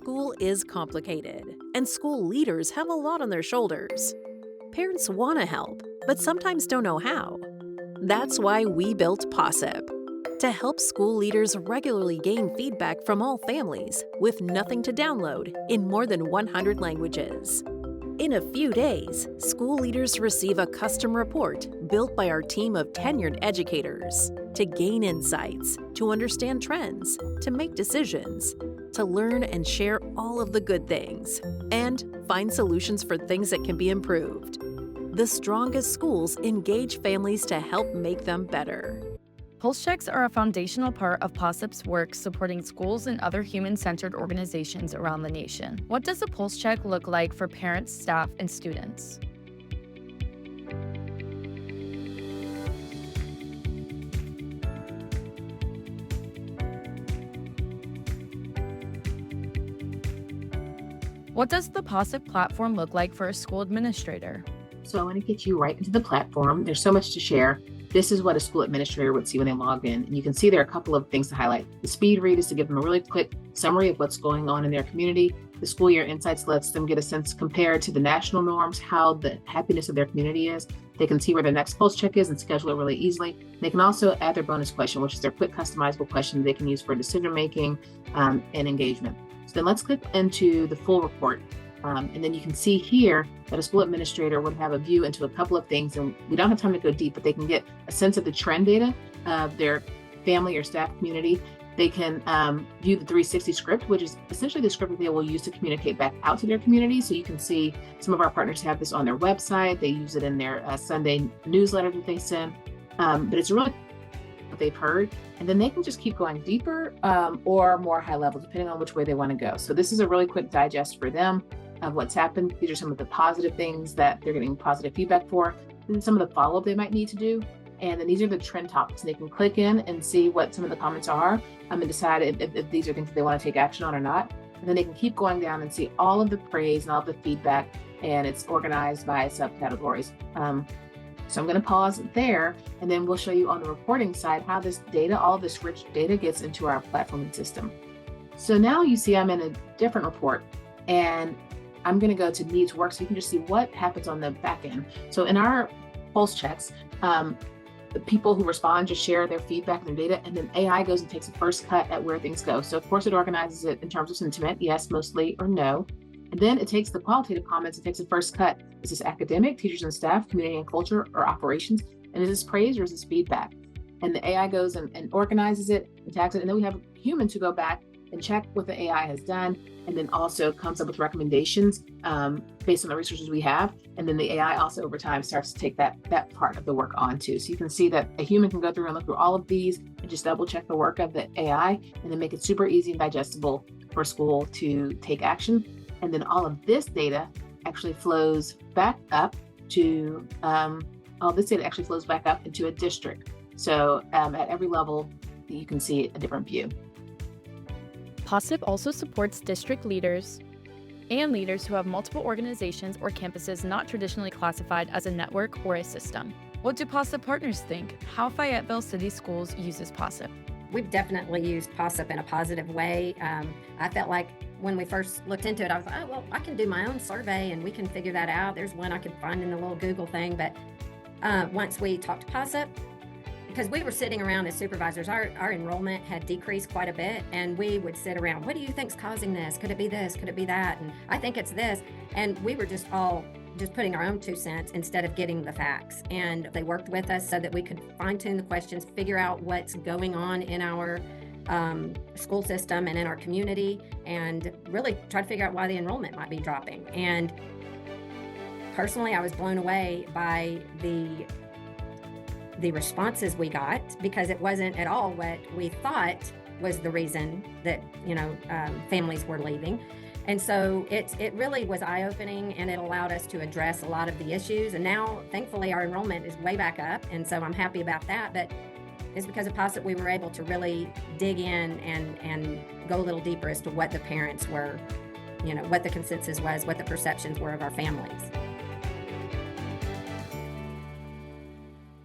School is complicated, and school leaders have a lot on their shoulders. Parents want to help, but sometimes don't know how. That's why we built Possip, to help school leaders regularly gain feedback from all families with nothing to download in more than 100 languages. In a few days, school leaders receive a custom report built by our team of tenured educators to gain insights, to understand trends, to make decisions, to learn and share all of the good things, and find solutions for things that can be improved. The strongest schools engage families to help make them better. Pulse checks are a foundational part of Possip's work supporting schools and other human-centered organizations around the nation. What does a pulse check look like for parents, staff, and students? What does the Possip platform look like for a school administrator? So I want to get you right into the platform. There's so much to share. This is what a school administrator would see when they log in. And you can see there are a couple of things to highlight. The speed read is to give them a really quick summary of what's going on in their community. The school year insights lets them get a sense compared to the national norms, how the happiness of their community is. They can see where their next pulse check is and schedule it really easily. They can also add their bonus question, which is their quick customizable question they can use for decision making and engagement. So then let's click into the full report. And then you can see here that a school administrator would have a view into a couple of things, and we don't have time to go deep, but they can get a sense of the trend data of their family or staff community. They can view the 360 script, which is essentially the script that they will use to communicate back out to their community. So you can see some of our partners have this on their website. They use it in their Sunday newsletter that they send, but it's really what they've heard. And then they can just keep going deeper or more high level, depending on which way they want to go. So this is a really quick digest for them of what's happened. These are some of the positive things that they're getting positive feedback for, and some of the follow-up they might need to do. And then these are the trend topics. They can click in and see what some of the comments are and decide if these are things that they want to take action on or not. And then they can keep going down and see all of the praise and all of the feedback, and it's organized by subcategories. So I'm going to pause there, and then we'll show you on the reporting side how this data, all of this rich data, gets into our platform and system. So now you see I'm in a different report, and I'm going to go to needs work so you can just see what happens on the back end. So in our pulse checks, the people who respond just share their feedback and their data, and then AI goes and takes a first cut at where things go. So of course it organizes it in terms of sentiment, yes, mostly, or no. And then it takes the qualitative comments and takes a first cut. Is this academic, teachers and staff, community and culture, or operations? And is this praise or is this feedback? And the AI goes and organizes it and tags it. And then we have humans who go back and check what the AI has done, and then also comes up with recommendations based on the resources we have. And then the AI also over time starts to take that part of the work on too. So you can see that a human can go through and look through all of these and just double check the work of the AI, and then make it super easy and digestible for school to take action. And then all of this data actually flows back up to, all this data actually flows back up into a district. So at every level, you can see a different view. Possip also supports district leaders and leaders who have multiple organizations or campuses not traditionally classified as a network or a system. What do Possip partners think? How Fayetteville City Schools uses Possip? We've definitely used Possip in a positive way. I felt like when we first looked into it, I was like, oh, well, I can do my own survey and we can figure that out. There's one I could find in the little Google thing. But once we talked to Possip, because we were sitting around as supervisors, our enrollment had decreased quite a bit, and we would sit around, what do you think's causing this? Could it be this? Could it be that? And I think it's this. And we were just putting our own 2 cents instead of getting the facts. And they worked with us so that we could fine tune the questions, figure out what's going on in our school system and in our community, and really try to figure out why the enrollment might be dropping. And personally, I was blown away by the responses we got, because it wasn't at all what we thought was the reason that families were leaving. And so it really was eye-opening, and it allowed us to address a lot of the issues. And now, thankfully, our enrollment is way back up, and so I'm happy about that. But it's because of Possip we were able to really dig in and go a little deeper as to what the parents were, what the consensus was, what the perceptions were of our families.